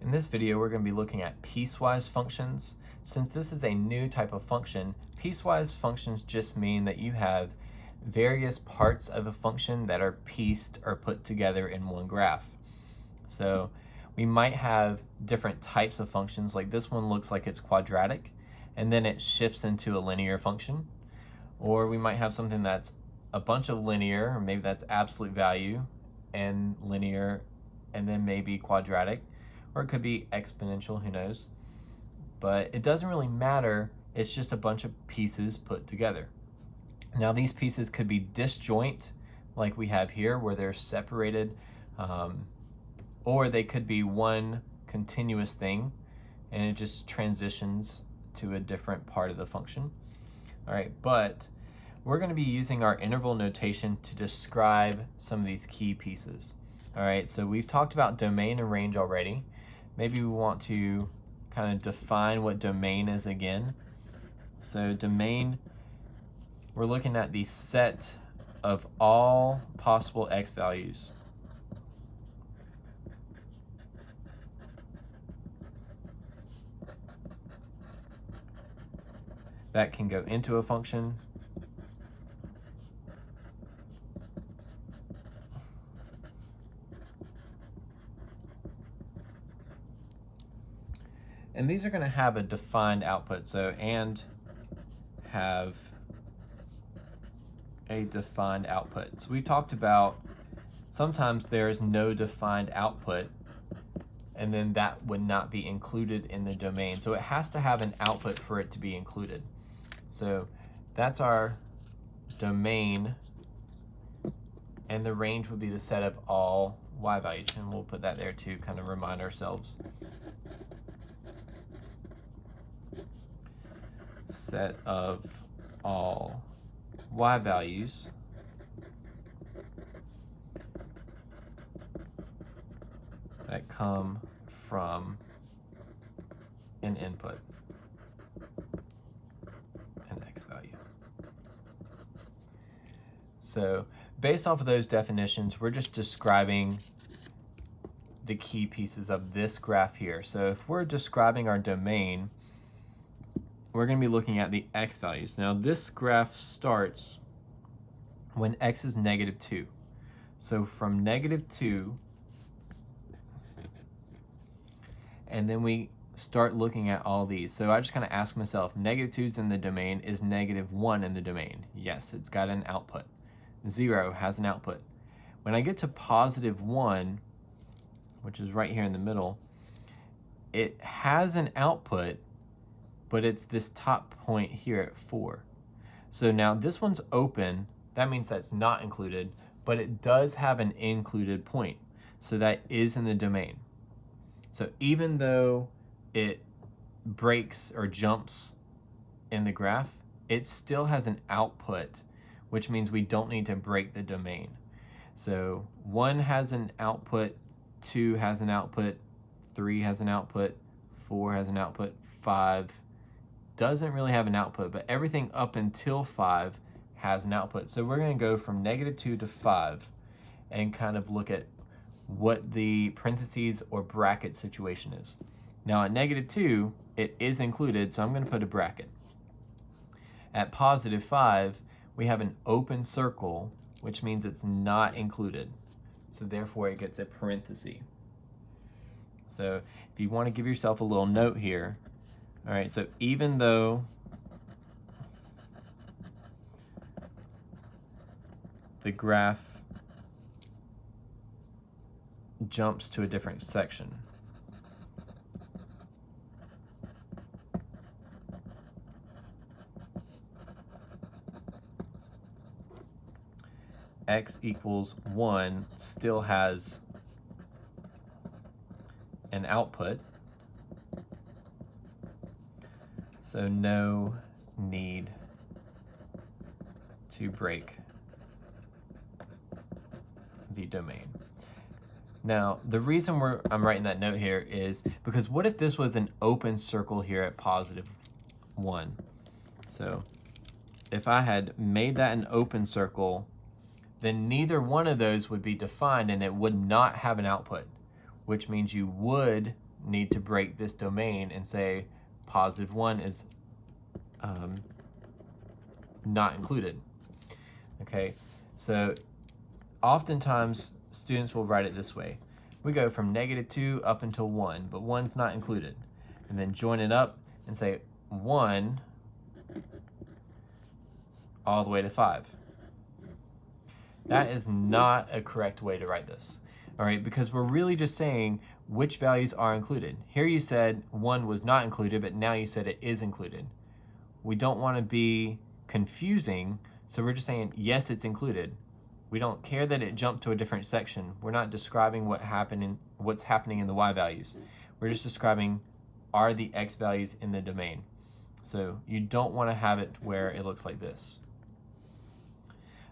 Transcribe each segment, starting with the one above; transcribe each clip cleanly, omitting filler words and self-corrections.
In this video, we're going to be looking at piecewise functions. Since this is a new type of function, piecewise functions just mean that you have various parts of a function that are pieced or put together in one graph. So we might have different types of functions, like this one looks like it's quadratic, and then it shifts into a linear function. Or we might have something that's a bunch of linear, or maybe that's absolute value and linear, and then maybe quadratic. Or it could be exponential, who knows. But it doesn't really matter, it's just a bunch of pieces put together. Now these pieces could be disjoint, like we have here, where they're separated, or they could be one continuous thing, and it just transitions to a different part of the function. All right, but we're going to be using our interval notation to describe some of these key pieces. All right, so we've talked about domain and range already. Maybe we want to kind of define what domain is again. So domain, we're looking at the set of all possible x values. That can go into a function and these are going to have a defined output. So and have a defined output. So we talked about sometimes there's no defined output, and then that would not be included in the domain. So it has to have an output for it to be included. So that's our domain, and the range would be the set of all y values, and we'll put that there to kind of remind ourselves. Set of all y values that come from an input, an x value. So based off of those definitions, we're just describing the key pieces of this graph here. So if we're describing our domain, we're going to be looking at the x values. Now this graph starts when x is -2. So from -2, and then we start looking at all these. So I just kind of ask myself, -2 is in the domain, is -1 in the domain? Yes, it's got an output. 0 has an output. When I get to +1, which is right here in the middle, it has an output, but it's this top point here at 4. So now this one's open, that means that's not included, but it does have an included point. So that is in the domain. So even though it breaks or jumps in the graph, it still has an output, which means we don't need to break the domain. So 1 has an output, 2 has an output, 3 has an output, 4 has an output, 5 doesn't really have an output, but everything up until 5 has an output. So we're going to go from -2 to 5 and kind of look at what the parentheses or bracket situation is. Now at -2, it is included, so I'm going to put a bracket. At +5, we have an open circle, which means it's not included. So therefore it gets a parenthesis. So if you want to give yourself a little note here, all right, so even though the graph jumps to a different section, x equals 1 still has an output, so no need to break the domain. Now, the reason I'm writing that note here is because what if this was an open circle here at +1? So if I had made that an open circle, then neither one of those would be defined and it would not have an output, which means you would need to break this domain and say positive 1 is not included. Okay, so oftentimes students will write it this way. We go from -2 up until 1, but 1's not included. And then join it up and say 1 all the way to 5. That is not a correct way to write this. All right, because we're really just saying which values are included. Here you said 1 was not included, but now you said it is included. We don't want to be confusing, so we're just saying, yes, it's included. We don't care that it jumped to a different section. We're not describing what's happening in the y values. We're just describing, are the x values in the domain? So you don't want to have it where it looks like this.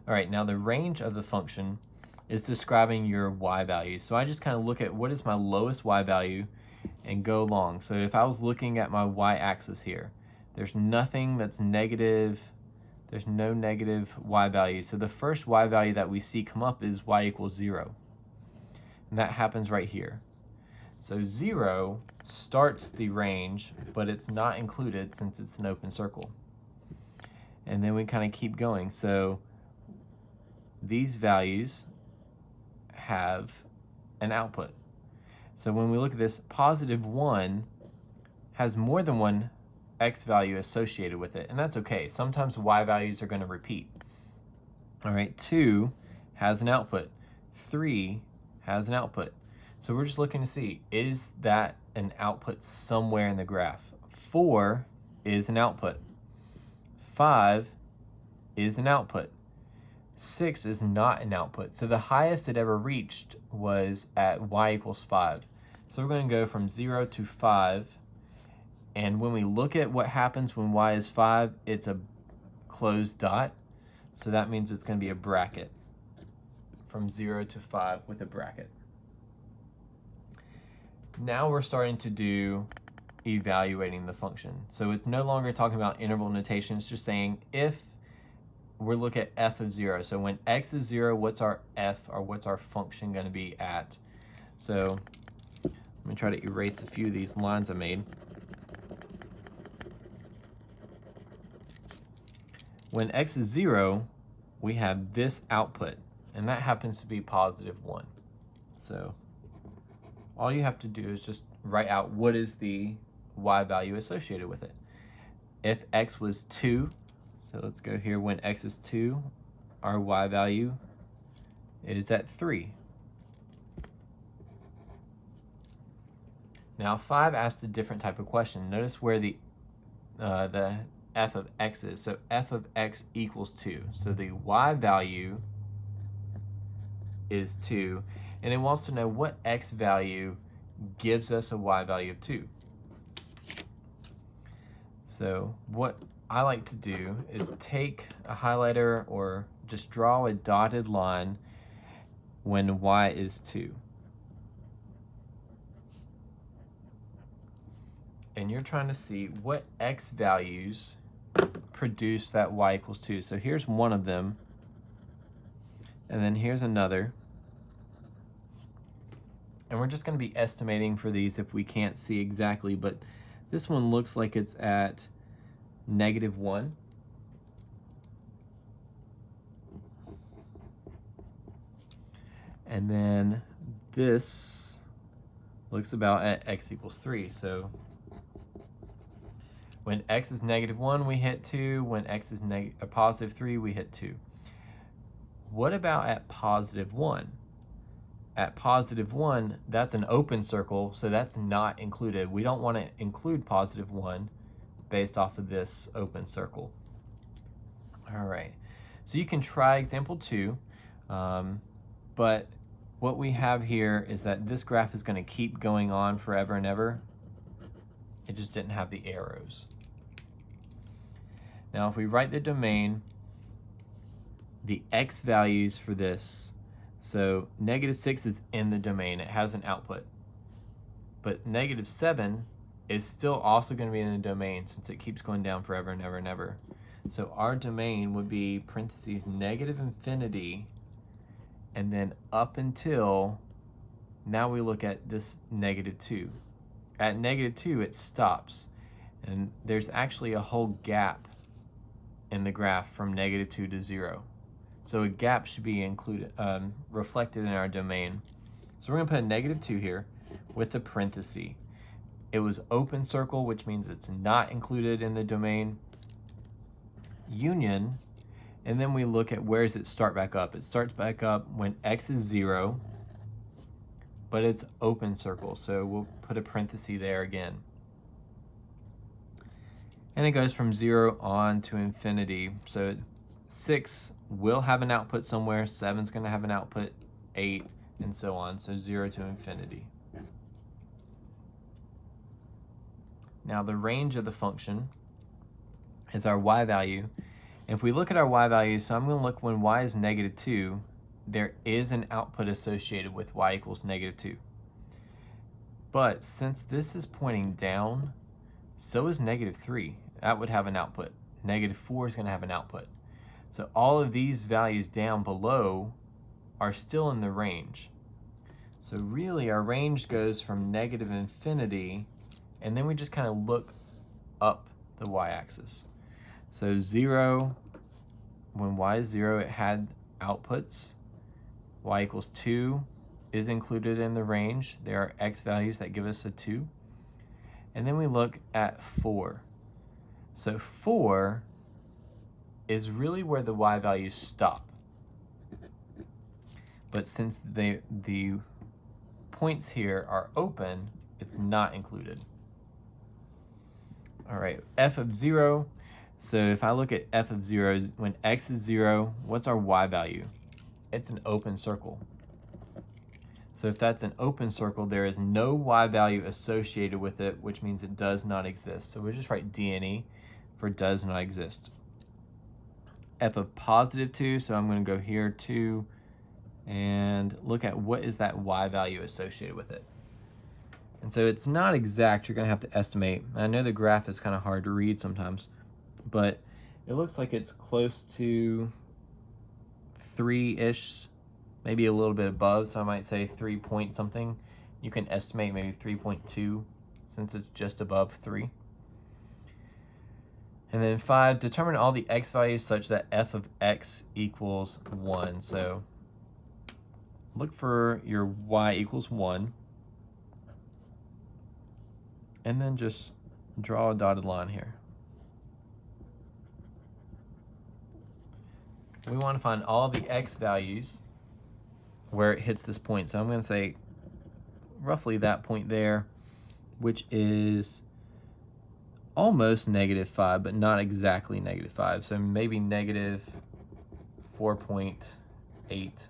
All right, now the range of the function is describing your y values. So I just kind of look at what is my lowest y value and go along. So if I was looking at my y-axis here, there's nothing that's negative. There's no negative y value. So the first y value that we see come up is y equals 0. And that happens right here. So 0 starts the range, but it's not included since it's an open circle. And then we kind of keep going. So these values have an output. So when we look at this, positive 1 has more than one x value associated with it, and that's okay. Sometimes y values are going to repeat. All right, 2 has an output. 3 has an output. So we're just looking to see, is that an output somewhere in the graph? 4 is an output. 5 is an output. 6 is not an output. So the highest it ever reached was at y equals 5. So we're going to go from 0 to 5. And when we look at what happens when y is 5, it's a closed dot. So that means it's going to be a bracket from 0 to 5 with a bracket. Now we're starting to do evaluating the function. So it's no longer talking about interval notation. It's just saying if we look at f of 0. So when x is 0, what's our f, or what's our function going to be at? So I'm going to try to erase a few of these lines I made. When x is 0, we have this output, and that happens to be positive 1. So all you have to do is just write out what is the y value associated with it. If x was 2, so let's go here, when x is 2, our y value is at 3. Now 5 asked a different type of question. Notice where the f of x is. So f of x equals 2. So the y value is 2. And it wants to know what x value gives us a y value of 2. So what I like to do is take a highlighter or just draw a dotted line when y is 2. And you're trying to see what x values produce that y equals 2. So here's one of them, and then here's another. And we're just going to be estimating for these if we can't see exactly, but this one looks like it's at -1. And then this looks about at x equals 3. So when x is -1, we hit 2. When x is positive 3, we hit 2. What about at positive 1? At positive 1, that's an open circle, so that's not included. We don't want to include positive 1 based off of this open circle. All right, so you can try example 2, but what we have here is that this graph is going to keep going on forever and ever. It just didn't have the arrows. Now if we write the domain, the x values for this, so -6 is in the domain, it has an output. But -7 is still also going to be in the domain since it keeps going down forever and ever and ever. So our domain would be parentheses -infinity, and then up until, now we look at this -2. At -2, it stops. And there's actually a whole gap in the graph from -2 to 0. So a gap should be included, reflected in our domain. So we're going to put a -2 here with a parenthesis. It was open circle, which means it's not included in the domain. Union, and then we look at where does it start back up. It starts back up when x is 0, but it's open circle, so we'll put a parenthesis there again. And it goes from 0 on to infinity. So 6 will have an output somewhere, 7's going to have an output, 8, and so on. So 0 to infinity. Now the range of the function is our y value. If we look at our y value, so I'm going to look when y is -2, there is an output associated with y equals -2. But since this is pointing down, so is -3. That would have an output. -4 is going to have an output. So all of these values down below are still in the range. So really our range goes from -infinity, and then we just kind of look up the y-axis. So 0, when y is 0, it had outputs. Y equals 2 is included in the range. There are x values that give us a 2. And then we look at 4. So 4 is really where the y values stop. But since the points here are open, it's not included. All right, f of 0. So if I look at f of 0, when x is 0, what's our y value? It's an open circle. So if that's an open circle, there is no y value associated with it, which means it does not exist. So we'll just write DNE for does not exist. F of +2, so I'm going to go here 2 and look at what is that y value associated with it. And so it's not exact, you're going to have to estimate. I know the graph is kind of hard to read sometimes, but it looks like it's close to 3-ish, maybe a little bit above, so I might say 3 point something. You can estimate maybe 3.2 since it's just above 3. And then 5, determine all the x values such that f of x equals 1. So look for your y equals 1, and then just draw a dotted line here. We want to find all the x values where it hits this point. So I'm going to say roughly that point there, which is almost -5, but not exactly -5. So maybe -4.8,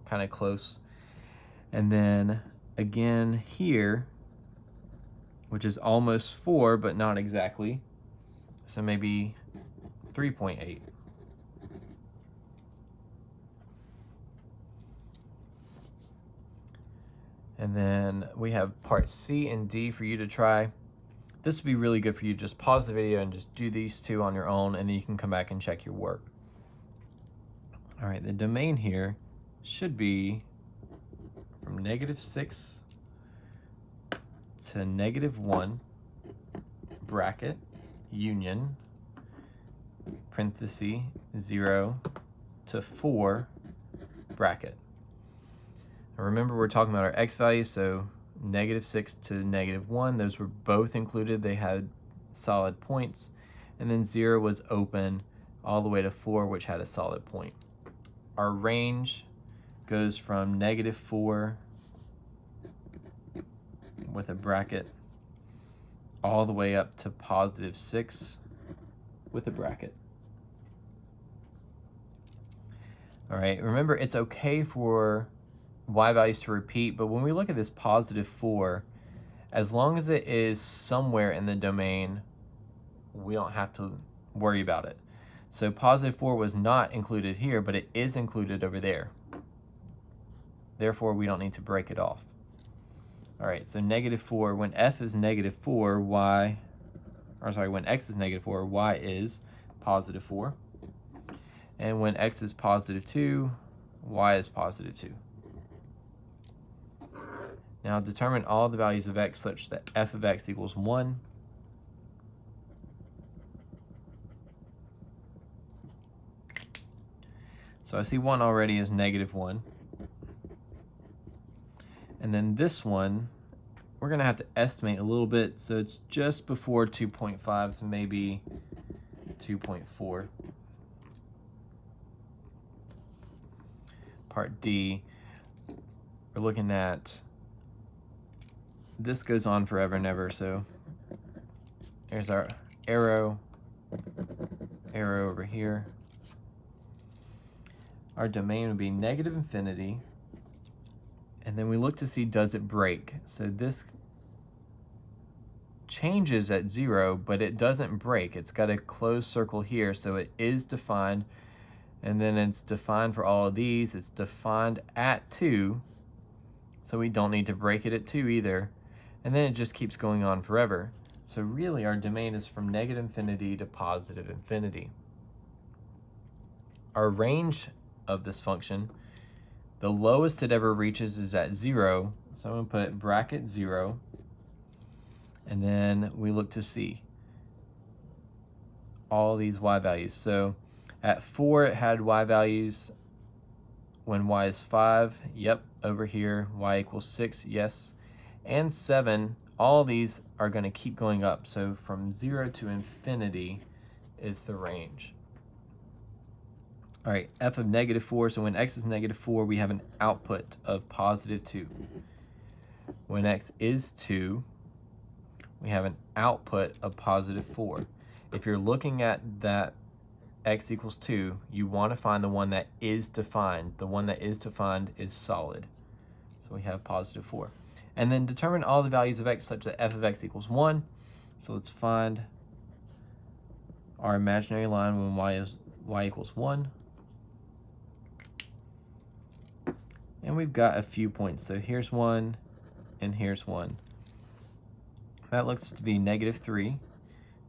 kind of close. And then again here, which is almost 4, but not exactly. So maybe 3.8. And then we have part C and D for you to try. This would be really good for you. Just pause the video and just do these two on your own, and then you can come back and check your work. All right, the domain here should be from -6 to -1, bracket, union, parenthesis, 0 to 4, bracket. Now remember, we're talking about our x values, so -6 to -1, those were both included. They had solid points. And then 0 was open all the way to 4, which had a solid point. Our range goes from -4 with a bracket all the way up to +6 with a bracket. All right, remember, it's okay for y values to repeat, but when we look at this +4, as long as it is somewhere in the domain, we don't have to worry about it. So +4 was not included here, but it is included over there. Therefore, we don't need to break it off. All right, so -4, when f is -4, when x is -4, y is +4. And when x is +2, y is +2. Now determine all the values of x such that f of x equals 1. So I see 1 already is -1. And then this one, we're going to have to estimate a little bit. So it's just before 2.5, so maybe 2.4. Part D, we're looking at, this goes on forever and ever, so there's our arrow over here. Our domain would be -infinity, and then we look to see, does it break? So this changes at 0, but it doesn't break. It's got a closed circle here, so it is defined, and then it's defined for all of these. It's defined at 2, so we don't need to break it at 2 either, and then it just keeps going on forever. So really our domain is from -infinity to +infinity. Our range of this function, the lowest it ever reaches is at 0, so I'm going to put bracket 0, and then we look to see all these y values. So at 4 it had y values when y is 5, yep, over here, y equals 6, yes, and 7, all these are going to keep going up, so from 0 to infinity is the range. All right, f of -4, so when x is -4, we have an output of +2. When x is 2, we have an output of +4. If you're looking at that x equals 2, you want to find the one that is defined. The one that is defined is solid. So we have +4. And then determine all the values of x such that f of x equals 1. So let's find our imaginary line when y equals 1. And we've got a few points. So here's 1 and here's 1. That looks to be -3,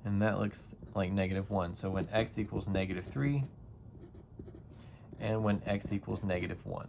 and that looks like -1. So when x equals -3 and when x equals -1.